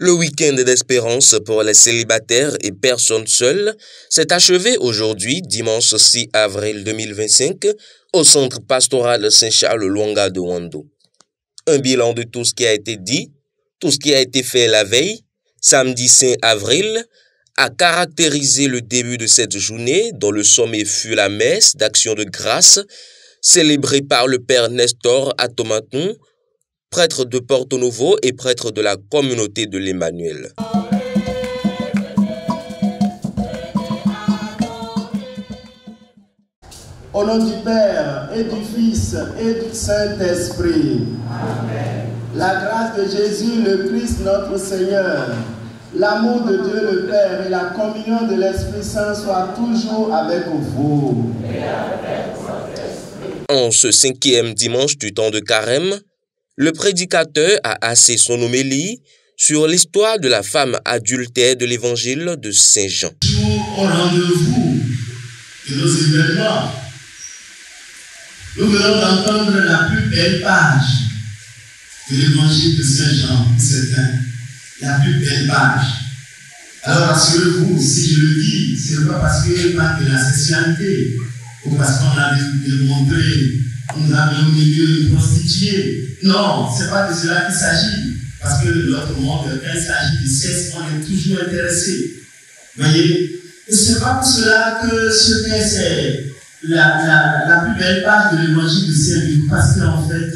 Le week-end d'espérance pour les célibataires et personnes seules s'est achevé aujourd'hui, dimanche 6 avril 2025, au centre pastoral Saint-Charles-Luanga de Wando. Un bilan de tout ce qui a été dit, tout ce qui a été fait la veille, samedi 5 avril, a caractérisé le début de cette journée dont le sommet fut la messe d'action de grâce célébrée par le père Nestor Atomaton, prêtre de Porto Novo et prêtre de la communauté de l'Emmanuel. Au nom du Père et du Fils et du Saint-Esprit. Amen. La grâce de Jésus le Christ notre Seigneur, l'amour de Dieu le Père et la communion de l'Esprit Saint soient toujours avec vous. En ce 5e dimanche du temps de Carême, le prédicateur a assez son homélie sur l'histoire de la femme adultère de l'évangile de Saint Jean. Au rendez-vous de nos événements, nous venons d'entendre la plus belle page de l'évangile de Saint Jean, la plus belle page. Alors rassurez-vous, si je le dis, ce n'est pas parce qu'il parle de la sexualité, ou parce qu'on a démontré, on nous a mis au milieu de prostituées. Non, ce n'est pas de cela qu'il s'agit. Parce que notre monde, quand il s'agit de sexe, on est toujours intéressé. Vous voyez? Et ce n'est pas pour cela que ce texte est la plus belle page de l'évangile de Saint Luc, parce qu'en fait,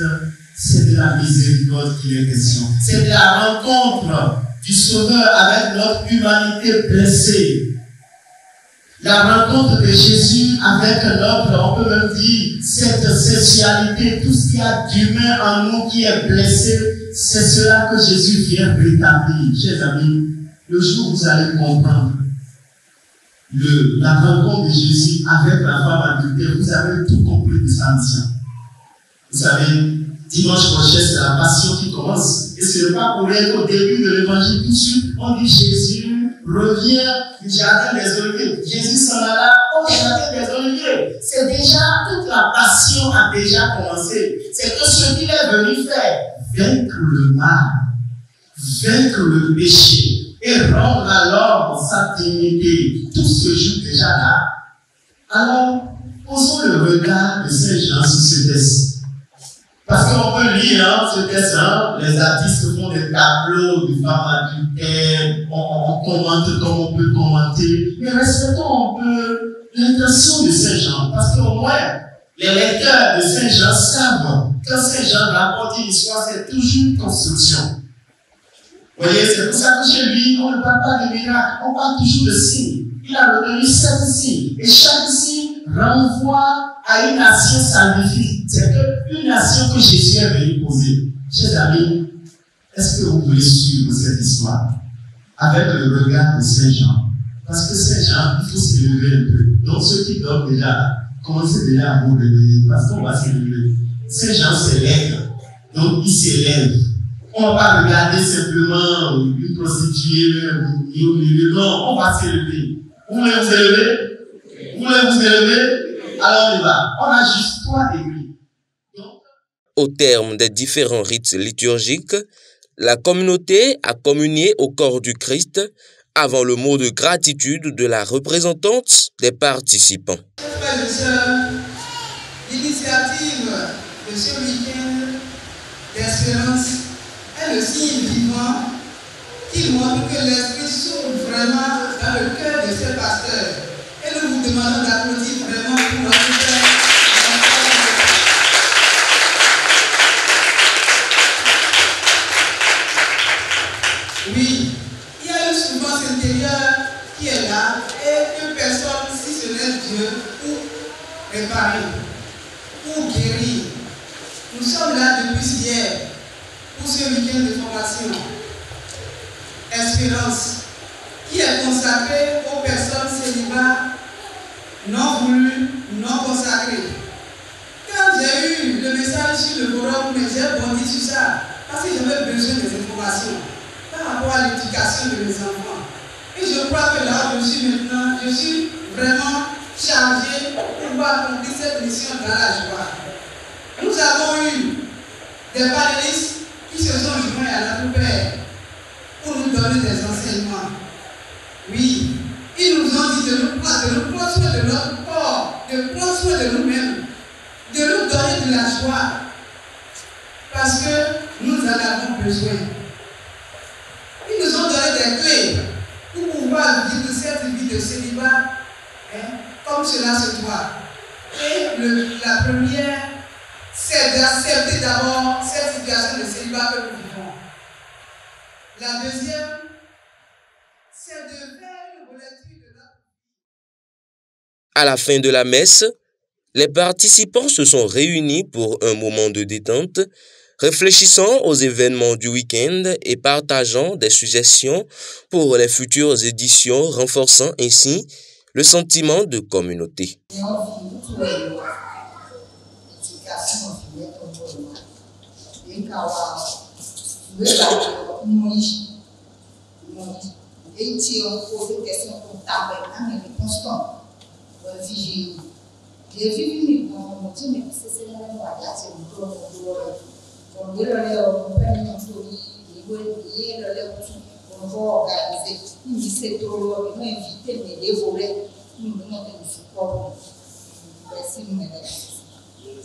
c'est de la miséricorde qu'il est question. C'est de la rencontre du Sauveur avec notre humanité blessée. La rencontre de Jésus avec notre, on peut même dire, cette sexualité, tout ce qu'il y a d'humain en nous qui est blessé, c'est cela que Jésus vient rétablir. Chers amis, le jour où vous allez comprendre la rencontre de Jésus avec la femme adultère, vous avez tout compris de sa mission. Vous savez, dimanche prochain, c'est la passion qui commence. Et ce n'est pas pour rien qu'au début de l'évangile, tout de suite, on dit Jésus revient du jardin des Oliviers. Jésus s'en alla au jardin des Oliviers. C'est déjà, toute la passion a déjà commencé. C'est que ce qu'il est venu faire, vaincre le mal, vaincre le péché, et rendre à l'homme sa dignité. Tout se joue déjà là. Alors, posons le regard de Saint Jean sur ce texte. Parce qu'on peut lire ce texte, les artistes font des tableaux de femmes adultères, on commente comme on peut commenter, mais respectons un peu l'intention de Saint Jean, parce qu'au moins, les lecteurs de Saint Jean savent quand Saint Jean raconte une histoire, c'est toujours une construction. Vous voyez, c'est pour ça que chez lui, on ne parle pas de miracles, on parle toujours de signes. Il a retenu 7 signes, et chaque signe renvoie à une nation salvifique. C'est une nation que Jésus est venu poser. Chers amis, est-ce que vous voulez suivre cette histoire avec le regard de Saint Jean? Parce que Saint Jean, il faut se lever un peu. Donc ceux qui dorment déjà, commencez déjà à vous réveiller, parce qu'on va se lever. Saint Jean s'élève, donc il s'élève. On ne va pas regarder simplement une prostituée au milieu. Non, on va s'élever. Vous voulez vous élever? Vous voulez vous élever? Alors on y va. On a juste 3 églises. Au terme des différents rites liturgiques, la communauté a communié au corps du Christ avant le mot de gratitude de la représentante des participants. Frères et sœurs, l'initiative de ce week-end d'espérance est le signe vivant qui montre que l'Esprit s'ouvre vraiment dans le cœur de ces pasteurs. Et nous vous demandons d'applaudir vraiment pour notre frère. Oui, il y a une souffrance intérieure qui est là et une personne, si ce n'est Dieu, pour réparer, pour guérir. Nous sommes là depuis hier pour ce week-end de formation. Espérance, qui est consacrée aux personnes célibataires non voulues, non consacrées. Quand j'ai eu le message sur le forum, j'ai bondi sur ça parce que j'avais besoin des informations par rapport à l'éducation de mes enfants. Et je crois que là où je suis maintenant, je suis vraiment chargé pour pouvoir accomplir cette mission dans la joie. Nous avons eu des panélistes qui se sont joints à notre Père pour nous donner donner des enseignements. Oui, ils nous ont dit de nous prendre soin de notre corps, de prendre soin de nous-mêmes, de nous donner de la joie, parce que nous en avons besoin. Ils nous ont donné des clés pour pouvoir vivre cette vie de célibat, comme cela se doit. Et la première, c'est d'accepter d'abord cette situation de célibat que nous vivons. La deuxième, c'est de faire une relecture de notre vie. À la fin de la messe, les participants se sont réunis pour un moment de détente, réfléchissant aux événements du week-end et partageant des suggestions pour les futures éditions, renforçant ainsi le sentiment de communauté.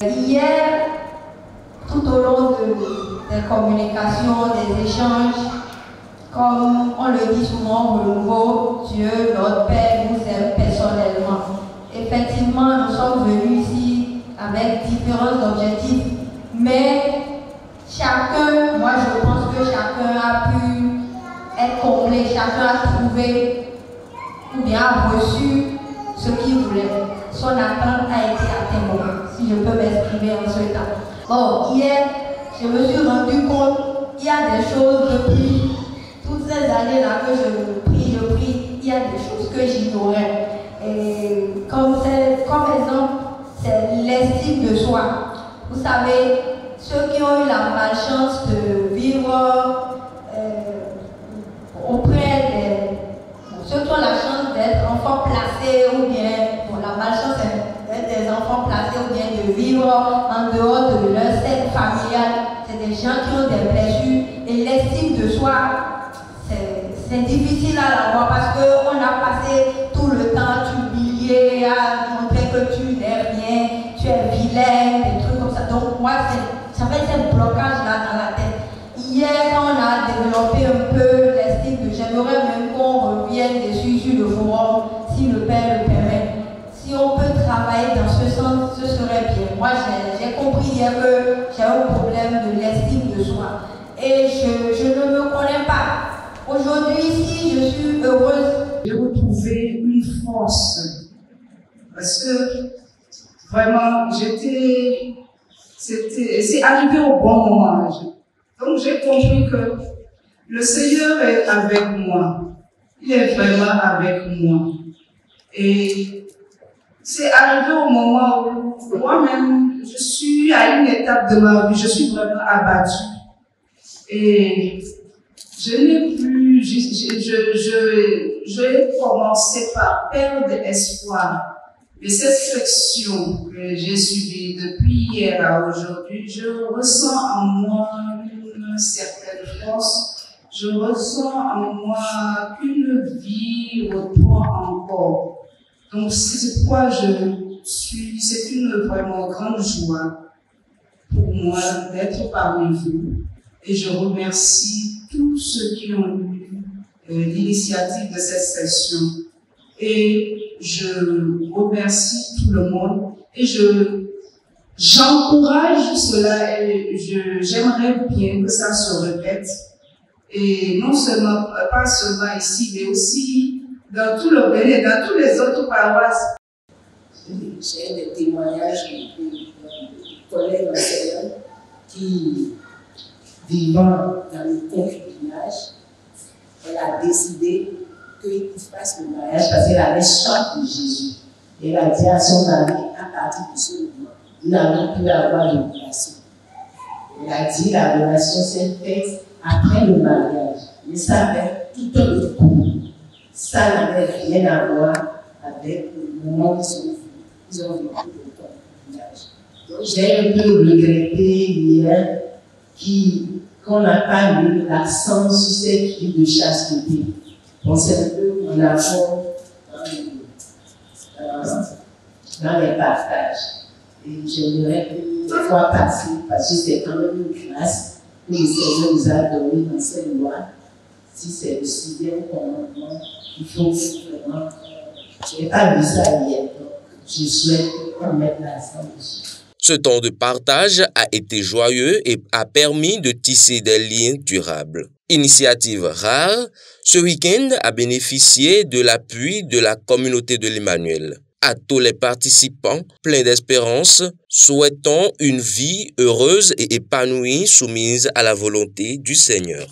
Hier, tout au long des communications, des échanges, comme on le dit souvent, le nouveau Dieu, notre Père, nous aime personnellement. Effectivement, nous sommes venus ici avec différents objectifs, mais chacun, moi je pense que chacun a pu être comblé, chacun a trouvé ou bien a reçu ce qu'il voulait. Son attente a été atteinte, si je peux m'exprimer en ce temps. Bon, hier, je me suis rendu compte qu'il y a des choses depuis toutes ces années-là que je prie, il y a des choses que j'ignorais. Et comme exemple, c'est l'estime de soi. Vous savez, ceux qui ont eu la malchance de vivre auprès ceux qui ont la chance d'être enfants placés ou bien, la malchance d'être des enfants placés ou bien de vivre en dehors de leur cercle familial, c'est des gens qui ont des blessures et l'estime de soi, c'est difficile à l'avoir parce qu'on a passé tout le temps à t'humilier, à montrer que tu n'es rien, tu es vilain, des trucs comme ça. Donc moi, ça fait ce blocage-là dans la tête. Hier, quand on a développé un peu l'estime de j'aimerais même qu'on revienne dessus sur le forum, si le Père le permet. Si on peut travailler dans ce sens, ce serait bien. Moi, j'ai compris hier que j'ai un problème de l'estime de soi. Et je ne me connais pas. Aujourd'hui, si je suis heureuse, j'ai retrouvé une force. Parce que vraiment, c'est arrivé au bon moment. Donc j'ai compris que le Seigneur est avec moi. Il est vraiment avec moi. Et c'est arrivé au moment où moi-même, je suis à une étape de ma vie, je suis vraiment abattue. Et je n'ai plus, j'ai commencé par perdre espoir. Mais cette section que j'ai suivie depuis hier à aujourd'hui, je ressens en moi une certaine force. Je ressens en moi qu'une vie reprend encore. Donc c'est pourquoi c'est une vraiment grande joie pour moi d'être parmi vous. Et je remercie tous ceux qui ont eu l'initiative de cette session. Et je remercie tout le monde et j'encourage cela et j'aimerais bien que ça se répète. Et non seulement, pas seulement ici, mais aussi dans tout le Bénin, dans toutes les autres paroisses. J'ai des témoignages de collègues enseignants qui, vivant dans le concubinage, elle a décidé qu'il fasse le mariage parce qu'elle avait soif de Jésus. Elle a dit à son mari, à partir de ce moment, nous n'allons plus avoir de relation. Elle a dit la relation s'est faite après le mariage. Mais ça avait tout un autre cours. Ça n'avait rien à voir avec le moment qu'ils ont vécu le concubinage. Donc j'ai un peu regretté hier qu'on qu'on n'a pas mis l'accent sur cette vie de chasteté. Bon, c'est un peu mon apport dans les partages. Et j'aimerais que des fois passer, parce que c'est quand même une grâce que le Seigneur nous a donnée dans cette loi. Si c'est le 6e commandement, il faut vraiment. Je n'ai pas vu ça hier, donc je souhaite qu'on mette l'accent dessus. Ce temps de partage a été joyeux et a permis de tisser des liens durables. Initiative rare, ce week-end a bénéficié de l'appui de la communauté de l'Emmanuel. À tous les participants, pleins d'espérance, souhaitons une vie heureuse et épanouie soumise à la volonté du Seigneur.